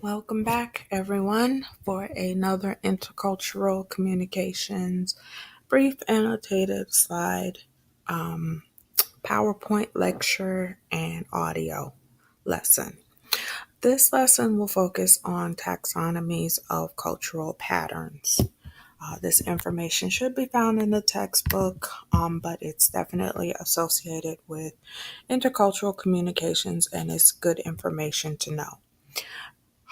Welcome back, everyone, for another intercultural communications brief annotated slide, PowerPoint lecture, and audio lesson. This lesson will focus on taxonomies of cultural patterns. This information should be found in the textbook, but it's definitely associated with intercultural communications and it's good information to know.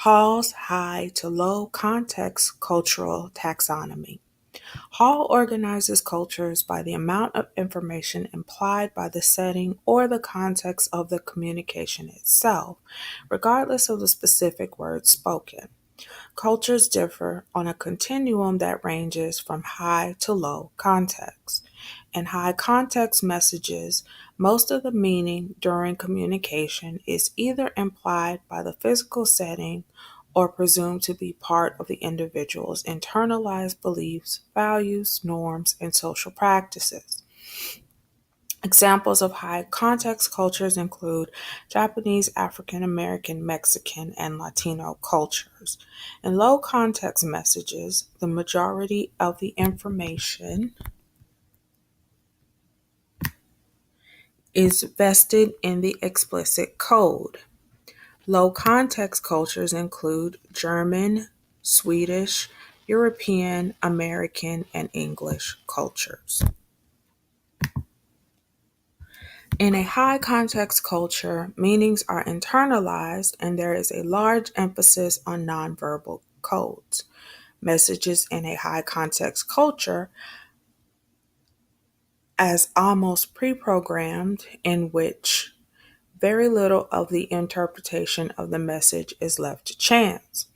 Hall's high to low context cultural taxonomy. Hall organizes cultures by the amount of information implied by the setting or the context of the communication itself, regardless of the specific words spoken. Cultures differ on a continuum that ranges from high to low context. In high context messages, most of the meaning during communication is either implied by the physical setting or presumed to be part of the individual's internalized beliefs, values, norms, and social practices. Examples of high context cultures include Japanese, African American, Mexican, and Latino cultures. In low context messages, the majority of the information is vested in the explicit code. Low context cultures include German, Swedish, European, American, and English cultures. In a high context culture, meanings are internalized and there is a large emphasis on nonverbal codes. Messages in a high context culture as almost pre-programmed, in which very little of the interpretation of the message is left to chance.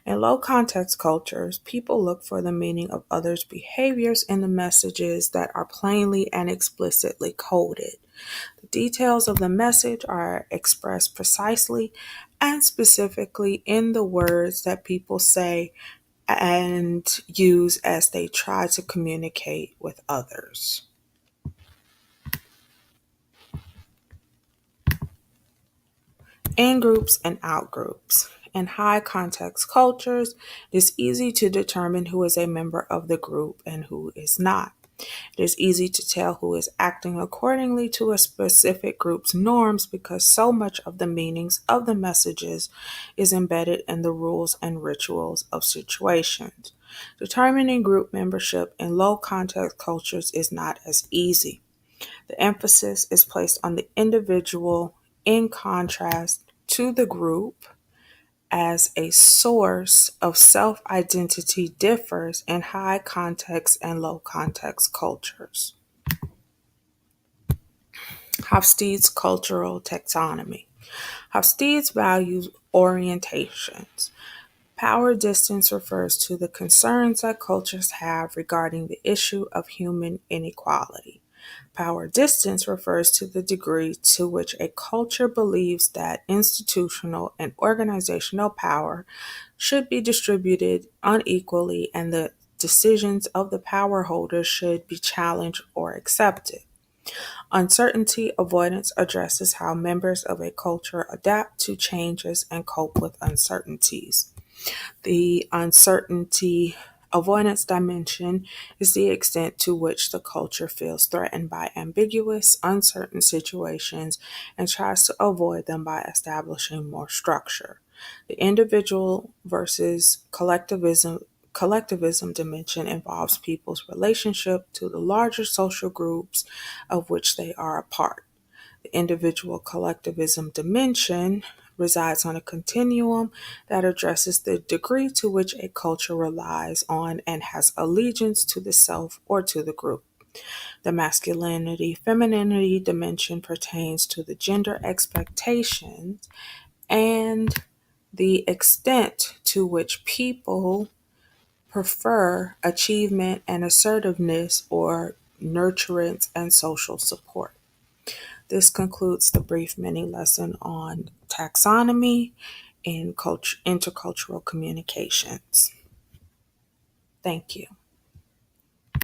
In low context cultures, people look for the meaning of others' behaviors in the messages that are plainly and explicitly coded. The details of the message are expressed precisely and specifically in the words that people say and use as they try to communicate with others. In groups and out groups. In high context cultures, it is easy to determine who is a member of the group and who is not. It is easy to tell who is acting accordingly to a specific group's norms because so much of the meanings of the messages is embedded in the rules and rituals of situations. Determining group membership in low context cultures is not as easy. The emphasis is placed on the individual in contrast to the group, as a source of self identity differs in high context and low context cultures. Hofstede's cultural taxonomy. Hofstede's values orientations. Power distance refers to the concerns that cultures have regarding the issue of human inequality. Power distance refers to the degree to which a culture believes that institutional and organizational power should be distributed unequally and the decisions of the power holders should be challenged or accepted. Uncertainty avoidance addresses how members of a culture adapt to changes and cope with uncertainties. The uncertainty avoidance dimension is the extent to which the culture feels threatened by ambiguous, uncertain situations and tries to avoid them by establishing more structure. The individual versus collectivism dimension involves people's relationship to the larger social groups of which they are a part. The individual collectivism dimension resides on a continuum that addresses the degree to which a culture relies on and has allegiance to the self or to the group. The masculinity femininity dimension pertains to the gender expectations and the extent to which people prefer achievement and assertiveness or nurturance and social support. This concludes the brief mini lesson on taxonomy in intercultural communications. Thank you.